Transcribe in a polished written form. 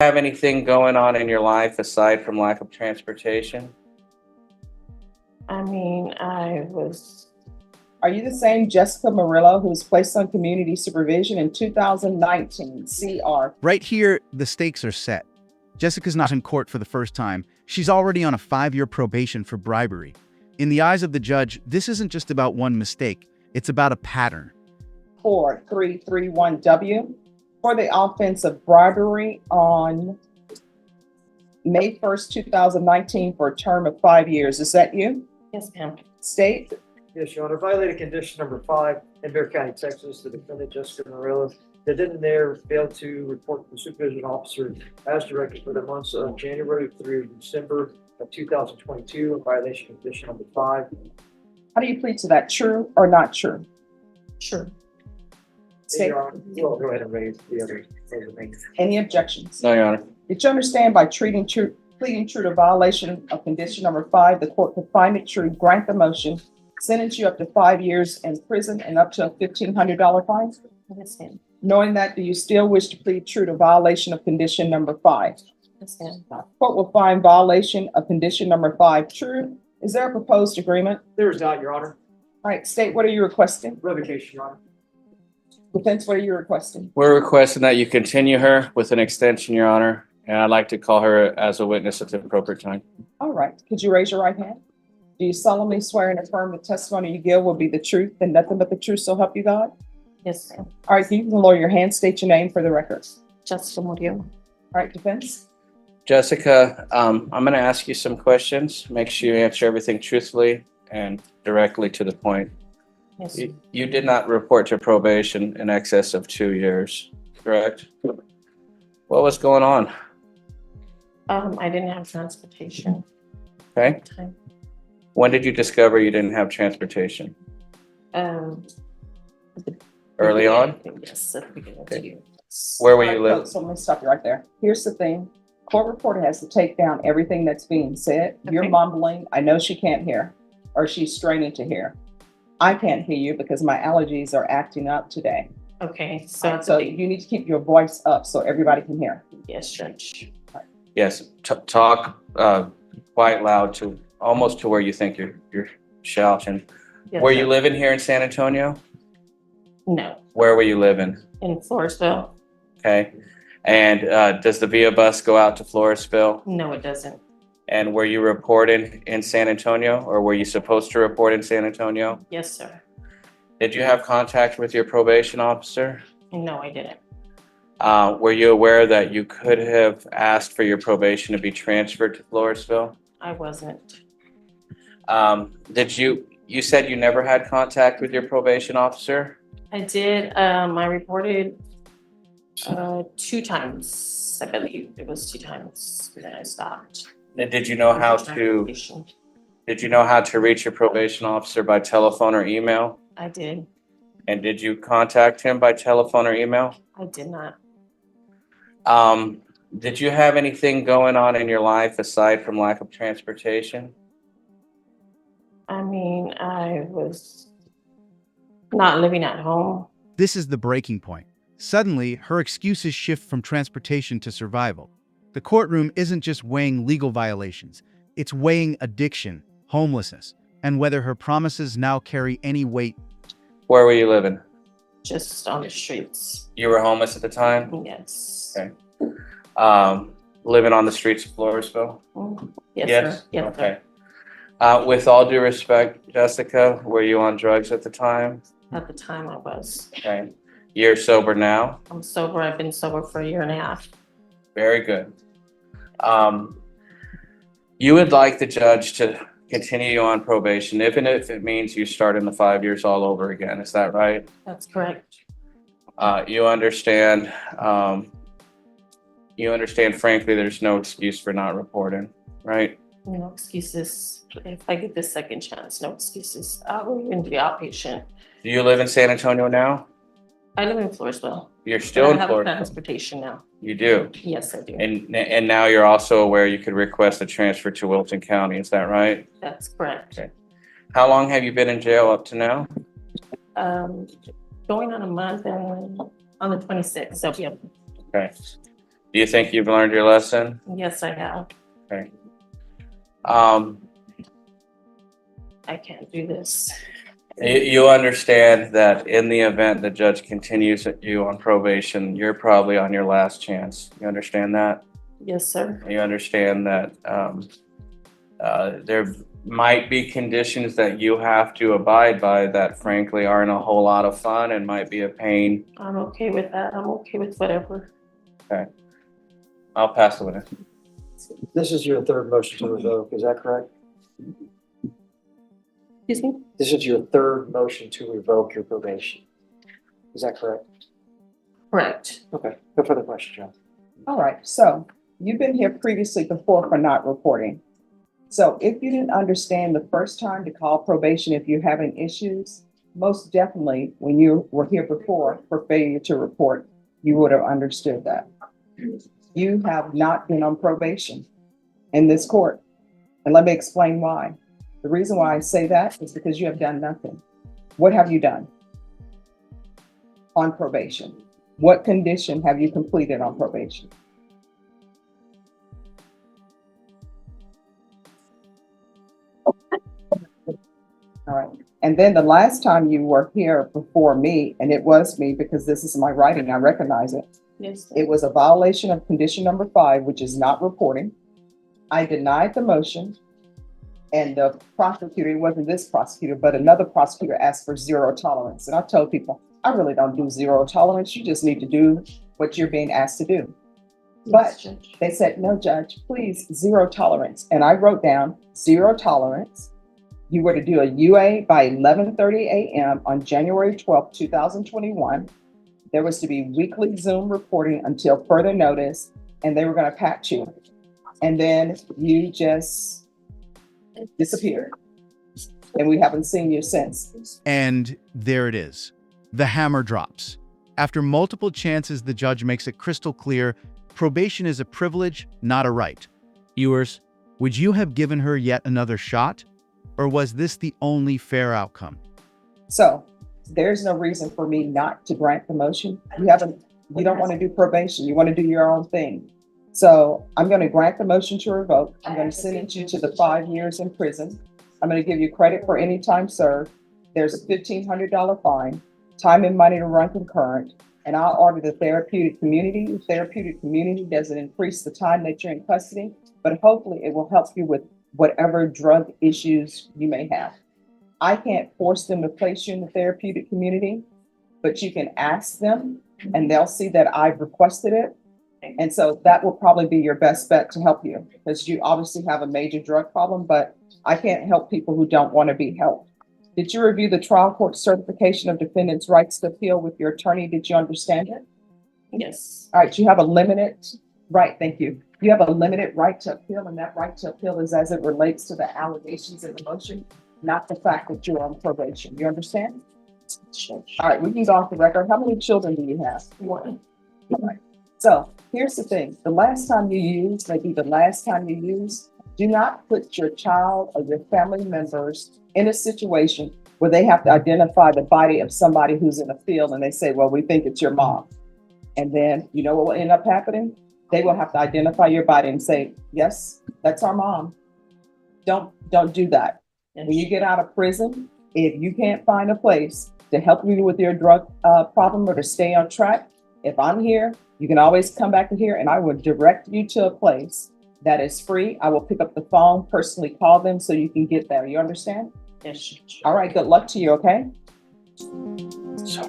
Have anything going on in your life aside from lack of transportation? I mean, Are you the same Jessica Murillo who was placed on community supervision in 2019? CR. Right here, the stakes are set. Jessica's not in court for the first time. She's already on a 5-year probation for bribery. In the eyes of the judge, this isn't just about one mistake. It's about a pattern. 4331W for the offense of bribery on May 1st, 2019 for a term of 5 years. Is that you? yes, ma'am. State? Yes, Your Honor. Violating condition number 5 in Bear County, Texas, the defendant Jessica Murillo, the defendant there failed to report to the supervision officer as directed for the months of January through December of 2022 in violation of condition number 5. How do you plead to that? True or not true? Sure. State? Your Honor, we'll go ahead and raise the other things. Any objections? No, Your Honor. Did you understand by pleading true to violation of condition number 5, the court could find it true, grant the motion, sentence you up to 5 years in prison and up to a $1,500 fine? Yes, ma'am. Knowing that, do you still wish to plead true to violation of condition number 5? Yes, ma'am. Court will find violation of condition number 5 true. Is there a proposed agreement? There is not, Your Honor. All right, state, what are you requesting? Revocation, Your Honor. Defense, what are you requesting? We're requesting that you continue her with an extension, Your Honor, and I'd like to call her as a witness at the appropriate time. All right, could you raise your right hand? Do you solemnly swear and affirm the testimony you give will be the truth and nothing but the truth, so help you God? Yes, ma'am. All right, you can lower your hand, state your name for the records. Jessica Murillo. All right, defense? Jessica, I'm going to ask you some questions. Make sure you answer everything truthfully and directly to the point. Yes. You did not report to probation in excess of 2 years, correct? What was going on? I didn't have transportation. Okay. Time. When did you discover you didn't have transportation? Um, Early on? Yes, at the beginning of the Okay. year. Where were you All right, living? So let me stop you right there. Here's the thing. Court reporter has to take down everything that's being said. You're Okay. mumbling. I know she can't hear, or she's straining to hear. I can't hear you because my allergies are acting up today. Okay, so, So you need to keep your voice up so everybody can hear. yes, Judge. Yes, talk quite loud to almost to where you think you're shouting. Yes, Were you Judge. living here in San Antonio? No, Where were you living? in Floresville. Okay. And does the VIA bus go out to Floresville? No, it doesn't. And were you reporting in San Antonio, or were you supposed to report in San Antonio? Yes, sir. Did you have contact with your probation officer? No, I didn't. Were you aware that you could have asked for your probation to be transferred to Floresville? I wasn't. You said you never had contact with your probation officer? I did. I reported 2 times. I believe it was 2 times. And then I stopped. And did you know how to reach your probation officer by telephone or email? I did. And did you contact him by telephone or email? I did not. Did you have anything going on in your life aside from lack of transportation? I mean, I was not living at home. This is the breaking point. Suddenly, her excuses shift from transportation to survival. The courtroom isn't just weighing legal violations. It's weighing addiction, homelessness, and whether her promises now carry any weight. Where were you living? Just on the streets. You were homeless at the time? Yes. Okay. Living on the streets of Floresville? Yes, sir. Yes, Okay. With all due respect, Jessica, were you on drugs at the time? sir. At the time I was. Okay. You're sober now? I'm sober. I've been sober for 1.5 years. Very good. You would like the judge to continue you on probation, even if it means you start in the 5 years all over again. Is that right? That's correct. You understand, frankly, there's no excuse for not reporting, right? No excuses. If I get this second chance, no excuses. I will even be outpatient. Do you live in San Antonio now? I live in Floresville. You're But still I in have Florida? transportation now. You do? Yes, I do. And now you're also aware you could request a transfer to Wilton County, is that right? That's correct. Okay. How long have you been in jail up to now? Going on a month and on the 26th, I'll be up. Okay. Do you think you've learned your lesson? Yes, I have. Okay. Um, I can't do this. you understand that in the event the judge continues you on probation, you're probably on your last chance. You understand that? Yes, sir. You understand that there might be conditions that you have to abide by that frankly aren't a whole lot of fun and might be a pain. I'm okay with that. I'm okay with whatever. I'll pass the witness. This is your third motion to revoke, is that correct? Excuse me? This is your third motion to revoke your probation. Is that correct? Correct. Okay, no further questions, John. All right, so you've been here previously before for not reporting. So if you didn't understand the first time to call probation if you're having issues, most definitely when you were here before for failure to report, you would have understood that. You have not been on probation in this court. And let me explain why. The reason why I say that is because you have done nothing. What have you done on probation? What condition have you completed on probation? All right. And then the last time you were here before me, and it was me because this is my writing, I recognize it. Yes, sir. It was a violation of condition number 5, which is not reporting. I denied the motion. And the prosecutor, it wasn't this prosecutor, but another prosecutor asked for zero tolerance. And I told people, I really don't do zero tolerance. You just need to do what you're being asked to do. But Yes, Judge. they said, no, Judge, please, zero tolerance. And I wrote down zero tolerance. You were to do a UA by 11:30 a.m. on January 12th, 2021. There was to be weekly Zoom reporting until further notice, and they were going to patch you. And then you just disappeared. And we haven't seen you since. And there it is. The hammer drops. After multiple chances, the judge makes it crystal clear probation is a privilege, not a right. Viewers, would you have given her yet another shot? Or was this the only fair outcome? So there's no reason for me not to grant the motion. You don't want to do probation. You want to do your own thing. So I'm going to grant the motion to revoke. I'm going to sentence you to the 5 years in prison. I'm going to give you credit for any time served. There's a $1,500 fine, time and money to run concurrent, and I'll order the therapeutic community. The therapeutic community doesn't increase the time that you're in custody, but hopefully it will help you with whatever drug issues you may have. I can't force them to place you in the therapeutic community, but you can ask them and they'll see that I've requested it. And so that will probably be your best bet to help you because you obviously have a major drug problem, but I can't help people who don't want to be helped. Did you review the trial court certification of defendant's rights to appeal with your attorney? Did you understand it? Yes. All right, you have a limited right. Thank you. You have a limited right to appeal, and that right to appeal is as it relates to the allegations in the motion, not the fact that you're on probation. You understand? All right, we can go off the record. How many children do you have? 1. All right. So here's the thing. The last time you use, maybe the last time you use, do not put your child or your family members in a situation where they have to identify the body of somebody who's in a field and they say, well, we think it's your mom. And then you know what will end up happening? They will have to identify your body and say, yes, that's our mom. Don't do that. When you get out of prison, if you can't find a place to help you with your drug problem or to stay on track, if I'm here, you can always come back to here and I will direct you to a place that is free. I will pick up the phone, personally call them so you can get there. You understand? Yes, Judge. All right, good luck to you, okay? So